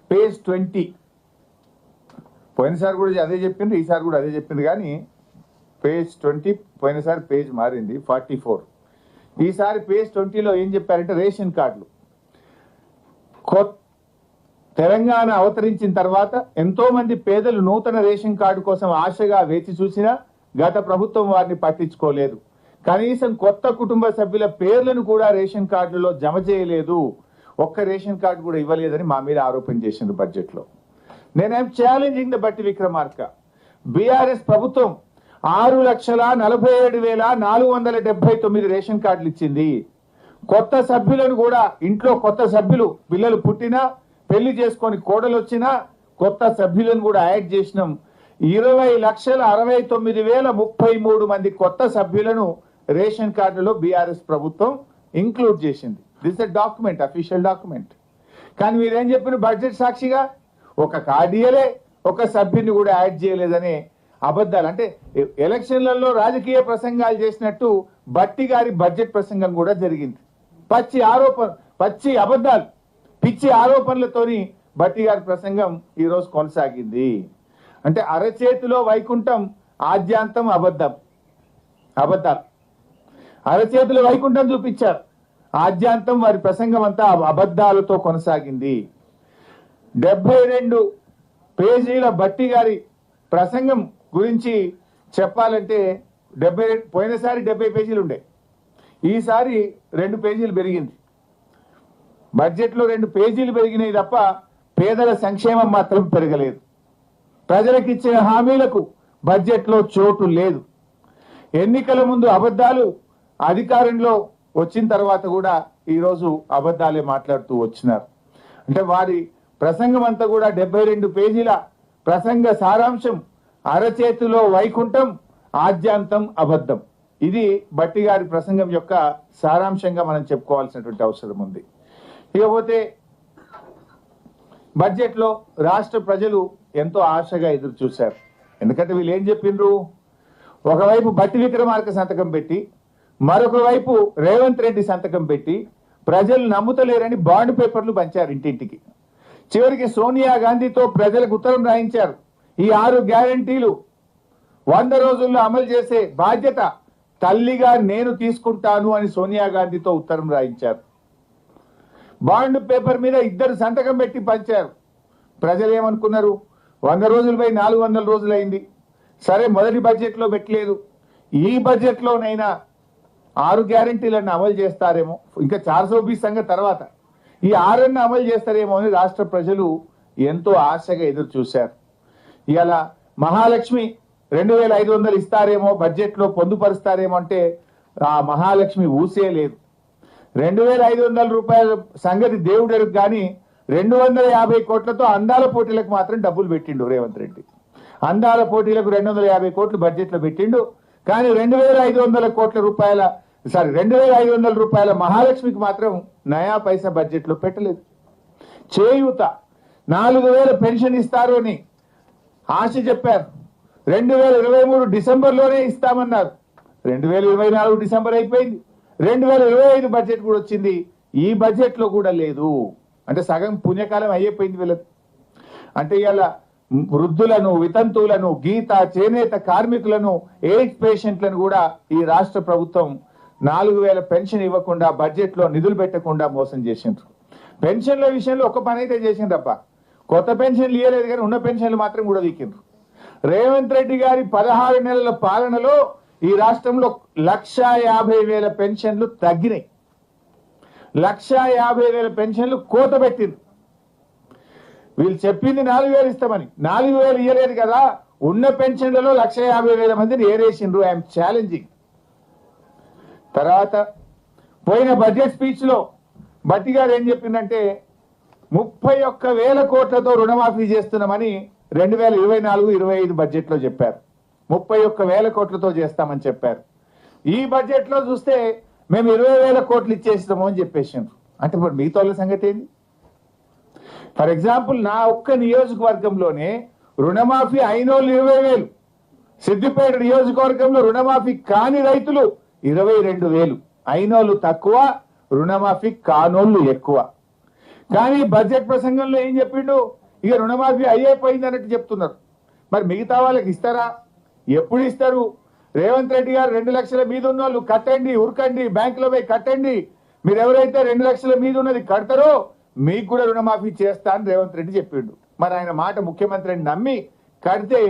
Page 20 పోయినసారి కూడా అదే చెప్పింది, ఈసారి కూడా అదే చెప్పింది, కానీ పేజ్ 20 పోయినసారి పేజ్ మారింది 44. ఈసారి పేజ్ 20లో ఏం చెప్పారంటే రేషన్ కార్డులు తెలంగాణ అవతరించిన తర్వాత ఎంతో మంది పేదలు నూతన రేషన్ కార్డు కోసం ఆశగా వేచి చూసినా గత ప్రభుత్వం వారిని పట్టించుకోలేదు. కనీసం కొత్త కుటుంబ సభ్యుల పేర్లను కూడా రేషన్ కార్డులో జమ చేయలేదు, ఒక్క రేషన్ కార్డు కూడా ఇవ్వలేదని మా మీద ఆరోపణ చేసింది బడ్జెట్ లో. నేనేం ఛాలెంజింగ్ ద బట్టి విక్రమార్క. బీఆర్ఎస్ ప్రభుత్వం 6,47,479 రేషన్ కార్డులు ఇచ్చింది. కొత్త సభ్యులను కూడా ఇంట్లో కొత్త సభ్యులు పిల్లలు పుట్టినా పెళ్లి చేసుకొని కోడలు వచ్చినా కొత్త సభ్యులను కూడా యాడ్ చేసినాం. 20,69,033 మంది కొత్త సభ్యులను రేషన్ కార్డులో బీఆర్ఎస్ ప్రభుత్వం ఇంక్లూడ్ చేసింది. This a document, official document. కానీ మీరేం చెప్పిన బడ్జెట్ సాక్షిగా ఒక కార్డియలే ఒక సభ్యుని కూడా యాడ్ చేయలేదనే అబద్ధాలు. అంటే ఎలక్షన్లలో రాజకీయ ప్రసంగాలు చేసినట్టు బట్టి గారి బడ్జెట్ ప్రసంగం కూడా జరిగింది. పచ్చి అబద్ధాలు, పిచ్చి ఆరోపణలతోని బట్టి గారి ప్రసంగం ఈరోజు కొనసాగింది. అంటే అరచేతిలో వైకుంఠం, ఆద్యాంతం అబద్ధాలు. అరచేతిలో వైకుంఠం చూపించారు, ఆద్యాంతం వారి ప్రసంగం అంతా అబద్ధాలతో కొనసాగింది. 72 పేజీల బట్టి గారి ప్రసంగం గురించి చెప్పాలంటే పోయినసారి 70 పేజీలు ఉండే, ఈసారి 2 పేజీలు పెరిగింది. బడ్జెట్ లో 2 పేజీలు పెరిగినాయి తప్ప పేదల సంక్షేమం మాత్రం పెరగలేదు. ప్రజలకు ఇచ్చిన హామీలకు బడ్జెట్ లో చోటు లేదు. ఎన్నికల ముందు అబద్ధాలు, అధికారంలో వచ్చిన తర్వాత కూడా ఈరోజు అబద్ధాలే మాట్లాడుతూ వచ్చినారు. అంటే వారి ప్రసంగం అంతా కూడా 72 పేజీల ప్రసంగ సారాంశం అరచేతిలో వైకుంఠం, ఆద్యాంతం అబద్ధం. ఇది బట్టి గారి ప్రసంగం యొక్క సారాంశంగా మనం చెప్పుకోవాల్సినటువంటి అవసరం ఉంది. ఇకపోతే బడ్జెట్ లో రాష్ట్ర ప్రజలు ఎంతో ఆశగా ఎదురు చూశారు. ఎందుకంటే వీళ్ళు ఏం చెప్పిండ్రు, ఒకవైపు బట్టి విక్రమార్క సంతకం పెట్టి మరొక వైపు రేవంత్ రెడ్డి సంతకం పెట్టి ప్రజలు నమ్ముతలేరని బాండ్ పేపర్లు పంచారు ఇంటింటికి. చివరికి సోనియా గాంధీతో ప్రజలకు ఉత్తరం రాయించారు. ఈ 6 గ్యారంటీలు 100 రోజుల్లో అమలు చేసే బాధ్యత తల్లిగా నేను తీసుకుంటాను అని సోనియా గాంధీతో ఉత్తరం రాయించారు. బాండ్ పేపర్ మీద 2 సంతకం పెట్టి పంచారు. ప్రజలు ఏమనుకున్నారు, 100 రోజులపై 400 రోజులైంది, సరే మొదటి బడ్జెట్ లో పెట్టలేదు, ఈ బడ్జెట్ లోనైనా 6 గ్యారంటీలను అమలు చేస్తారేమో, ఇంకా 420 సంగతి తర్వాత ఈ 6 అమలు చేస్తారేమో అని రాష్ట్ర ప్రజలు ఎంతో ఆశగా ఎదురు చూశారు. ఇవాళ మహాలక్ష్మి 2,500 ఇస్తారేమో, బడ్జెట్ లో పొందుపరుస్తారేమో అంటే ఆ మహాలక్ష్మి ఊసే లేదు. 2,500 రూపాయల సంగతి దేవుడెరు కానీ 250 కోట్లతో అందాల పోటీలకు మాత్రం డబ్బులు పెట్టిండు రేవంత్ రెడ్డి. అందాల పోటీలకు 250 కోట్లు బడ్జెట్ లో పెట్టిండు. కానీ 2,500 రూపాయల మహాలక్ష్మికి మాత్రం నయా పైసా బడ్జెట్ లో పెట్టలేదు. చేయూత 4,000 పెన్షన్ ఇస్తారు అని ఆశ చెప్పారు. 2023 డిసెంబర్లోనే ఇస్తామన్నారు. 2024 డిసెంబర్ అయిపోయింది, 2025 బడ్జెట్ కూడా వచ్చింది, ఈ బడ్జెట్ లో కూడా లేదు. అంటే సగం పుణ్యకాలం అయిపోయింది వీళ్ళకి. అంటే ఇవాళ వృద్ధులను, వితంతువులను, గీత చేనేత కార్మికులను, ఎయిడ్స్ పేషెంట్లను కూడా ఈ రాష్ట్ర ప్రభుత్వం 4,000 పెన్షన్ ఇవ్వకుండా బడ్జెట్ లో నిధులు పెట్టకుండా మోసం చేసిండ్రు. పెన్షన్ల విషయంలో ఒక పని అయితే చేసిండ్రప్ప, కొత్త పెన్షన్లు ఇవ్వలేదు కానీ ఉన్న పెన్షన్లు మాత్రం కూడా వీకిండ్రు. రేవంత్ రెడ్డి గారి 16 నెలల పాలనలో ఈ రాష్ట్రంలో 1,50,000 పెన్షన్లు తగ్గినాయి. 1,50,000 పెన్షన్లు కోత పెట్టిండ్రు. వీళ్ళు చెప్పింది 4,000 ఇస్తామని, 4,000 ఇవ్వలేదు కదా. ఉన్న పెన్షన్లలో 1,50,000 మందిని ఏరేసిండ్రు. I'm challenging. తర్వాత పోయిన బడ్జెట్ స్పీచ్ లో బట్టి గారు ఏం చెప్పిందంటే 31,000 కోట్లతో రుణమాఫీ చేస్తున్నామని 2024-25 బడ్జెట్ లో చెప్పారు. 31,000 కోట్లతో చేస్తామని చెప్పారు. ఈ బడ్జెట్ లో చూస్తే మేము 20,000 కోట్లు ఇచ్చేస్తాము అని చెప్పేసిండ్రు. అంటే ఇప్పుడు మిగతా సంగతి ఏంది? ఫర్ ఎగ్జాంపుల్ నా ఒక్క నియోజకవర్గంలోనే రుణమాఫీ అయినోళ్ళు 20,000, సిద్దిపేట నియోజకవర్గంలో రుణమాఫీ కాని రైతులు 22,000, అయినోళ్ళు తక్కువ, రుణమాఫీ కానోళ్ళు ఎక్కువ. కానీ బడ్జెట్ ప్రసంగంలో ఏం చెప్పిండు, ఇక రుణమాఫీ అయిపోయింది అన్నట్టు చెప్తున్నారు. మరి మిగతా వాళ్ళకి ఇస్తారా? ఎప్పుడు ఇస్తారు? రేవంత్ రెడ్డి గారు 2 లక్షల మీద ఉన్న వాళ్ళు కట్టండి, ఉరకండి, బ్యాంకులో పోయి కట్టండి. మీరు ఎవరైతే 2 లక్షల మీద ఉన్నది కడతారో మీకు కూడా రుణమాఫీ చేస్తా అని రేవంత్ రెడ్డి చెప్పిండు. మరి ఆయన మాట ముఖ్యమంత్రిని నమ్మి కడితే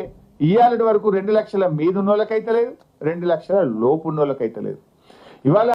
ఇవాళ వరకు 2 లక్షల మీద ఉన్న వాళ్ళకైతే లేదు, 2 లక్షల లోపు ఉన్న వాళ్ళకైతే లేదు. ఇవాళ